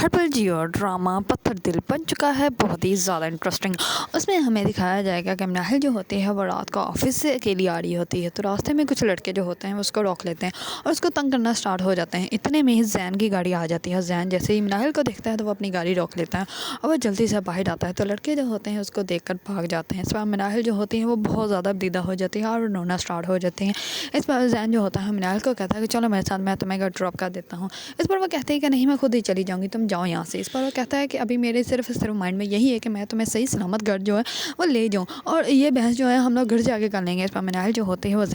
ہر پل Jio drama پتھر دل بن چکا ہے بہت ہی زیادہ انٹرسٹنگ۔ اس میں ہمیں دکھایا جائے گا کہ مناہل جو ہوتی ہے وہ رات کو آفس سے کے لیے آ رہی ہوتی ہے، تو راستے میں کچھ لڑکے جو ہوتے ہیں وہ اس کو روک لیتے ہیں اور اس کو تنگ کرنا سٹارٹ ہو جاتے ہیں۔ اتنے میں ہی زین کی گاڑی آ جاتی ہے۔ زین جیسے ہی مناہل کو دیکھتا ہے تو وہ اپنی گاڑی روک لیتا ہے اور وہ جلدی سے باہر آتا ہے، تو لڑکے جو ہوتے ہیں اس کو دیکھ کر بھاگ جاتے ہیں۔ اس پر مناہل جو ہوتی ہے وہ بہت زیادہ دیدہ ہو جاتی ہے اور رونا سٹارٹ ہو جاتی ہیں۔ اس پر زین جو ہوتا ہے مناہل کو کہتا ہے کہ چلو میرے ساتھ، میں تمہیں گھر ڈراپ کر دیتا ہوں۔ اس پر وہ کہتے ہیں کہ نہیں، میں خود ہی چلی جاؤں گی، تم جاؤ یہاں سے۔ اس پر وہ کہتا ہے کہ ابھی میرے صرف مائنڈ میں یہی ہے کہ میں تمہیں صحیح سلامت گھر جو ہے وہ لے جاؤں، اور یہ بحث جو ہے ہم لوگ گھر جا کے کر لیں گے۔ اس پر مناہل جو ہوتی ہے وہ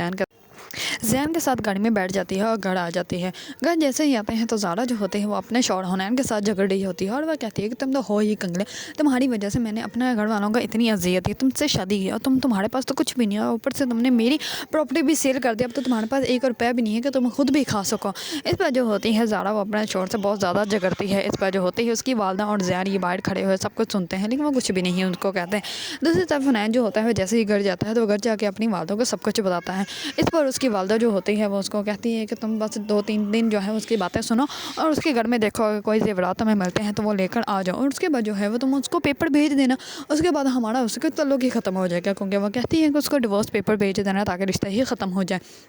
زین کے ساتھ گاڑی میں بیٹھ جاتی ہے اور گھر آ جاتی ہے۔ گھر جیسے ہی آتے ہیں تو زارا جو ہوتے ہیں وہ اپنے شوہر حنین کے ساتھ جھگڑ رہی ہوتی ہے اور وہ کہتی ہے کہ تم تو ہو ہی کنگلے، تمہاری وجہ سے میں نے اپنے گھر والوں کا اتنی اذیت دی، تم سے شادی کی اور تمہارے پاس تو کچھ بھی نہیں ہے، اور اوپر سے تم نے میری پراپرٹی بھی سیل کر دی، اب تو تمہارے پاس ایک روپیہ بھی نہیں ہے کہ تم خود بھی کھا سکو۔ اس پر جو ہوتی ہے زارا وہ اپنے شوہر سے بہت زیادہ جھگڑتی ہے۔ اس پر جو ہوتی ہے اس کی والدہ اور زین یہ باہر کھڑے ہوئے سب کچھ سنتے ہیں، لیکن وہ کچھ بھی نہیں ان کو کہتے ہیں۔ دوسری طرف حنین جو ہوتا ہے جیسے ہی گھر جاتا ہے تو وہ گھر جا کے اپنی والدوں کو سب کچھ بتاتا ہے۔ اس پر اس کی والدہ جو ہوتی ہے وہ اس کو کہتی ہے کہ تم بس 2-3 دن جو ہے اس کی باتیں سنو اور اس کے گھر میں دیکھو اگر کوئی زیورات تمہیں ملتے ہیں تو وہ لے کر آ جاؤ، اور اس کے بعد جو ہے وہ تم اس کو پیپر بھیج دینا، اس کے بعد ہمارا اس کے تعلق ہی ختم ہو جائے گا، کیونکہ وہ کہتی ہے کہ اس کو ڈیورس پیپر بھیج دینا تاکہ رشتہ ہی ختم ہو جائے۔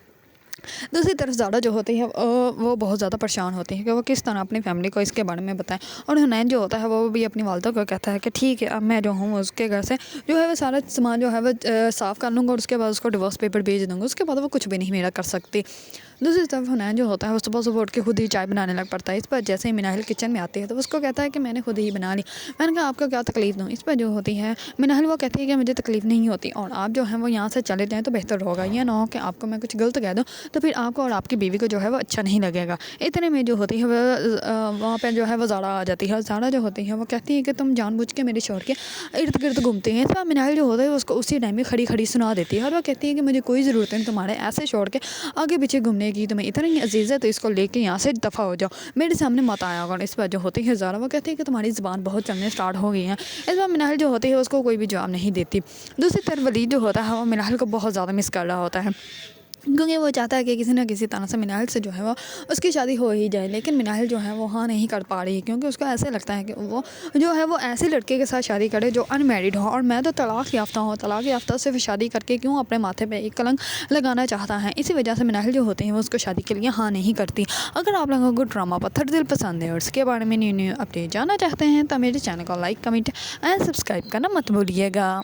دوسری طرف زارا جو ہوتی ہے وہ بہت زیادہ پریشان ہوتی ہے کہ وہ کس طرح اپنی فیملی کو اس کے بارے میں بتائیں، اور حنین جو ہوتا ہے وہ بھی اپنی والدہ کو کہتا ہے کہ ٹھیک ہے، اب میں جو ہوں اس کے گھر سے جو ہے وہ سارا سامان جو ہے وہ صاف کر لوں گا اور اس کے بعد اس کو ڈیورس پیپر بھیج دوں گا، اس کے بعد وہ کچھ بھی نہیں میرا کر سکتی۔ دوسری طرف حنین جو ہوتا ہے وہ صبح اٹھ کے خود ہی چائے بنانے لگ پڑتا ہے۔ اس پر جیسے ہی مناہل کچن میں آتی ہے تو اس کو کہتا ہے کہ میں نے خود ہی بنا لی۔ میں نے کہا آپ کو کیا تکلیف دوں؟ اس پر جو ہوتی ہے مناہل وہ کہتی ہے کہ مجھے تکلیف نہیں ہوتی، اور آپ جو ہیں وہ یہاں سے چلے جائیں تو بہتر ہوگا، یہ نہ ہو کہ آپ کو میں کچھ غلط کہہ دوں تو پھر آپ کو اور آپ کی بیوی کو جو ہے وہ اچھا نہیں لگے گا۔ اتنے میں جو ہوتی ہے وہاں پہ جو ہے وہ زارا آ جاتی ہے، اور زارا جو ہوتی ہے وہ کہتی ہے کہ تم جان بوجھ کے میرے شوہر کے ارد گرد گھومتے ہیں۔ اس پر مناہل جو ہوتا ہے اس کو اسی ٹائم میں کھڑی کھڑی سنا دیتی ہے اور وہ کہتی ہے کہ مجھے کوئی ضرورت نہیں تمہارے ایسے شوہر کے آگے پیچھے گھومنے کی، تمہیں اتنا ہی عزیز ہے تو اس کو لے کے یہاں سے دفع ہو جاؤ، میرے سامنے مت آیا کرو۔ اس پر جو ہوتی ہے زارا وہ کہتی ہے کہ تمہاری زبان بہت چلنے سٹارٹ ہو گئی ہیں۔ اس پر مناہل جو ہوتی ہے اس کو کوئی بھی جواب نہیں دیتی۔ دوسری طرف ولید جو ہوتا ہے وہ مناہل کو بہت زیادہ مس کر رہا ہوتا ہے، کیونکہ وہ چاہتا ہے کہ کسی نہ کسی طرح سے مناہل سے جو ہے وہ اس کی شادی ہو ہی جائے، لیکن مناہل جو ہے وہ ہاں نہیں کر پا رہی، کیونکہ اس کو ایسے لگتا ہے کہ وہ جو ہے وہ ایسے لڑکے کے ساتھ شادی کرے جو ان میرڈ ہو، اور میں تو طلاق یافتہ ہوں، طلاق یافتہ سے شادی کر کے کیوں اپنے ماتھے پہ ایک کلنک لگانا چاہتا ہے۔ اسی وجہ سے مناہل جو ہوتے ہیں وہ اس کو شادی کے لیے ہاں نہیں کرتی۔ اگر آپ لوگوں کو ڈرامہ پتھر دل پسند ہے اور اس کے بارے میں نیو اپڈیٹ جاننا چاہتے ہیں تو میرے چینل کو لائک، کمنٹ اینڈ سبسکرائب کرنا مت بھولیے گا۔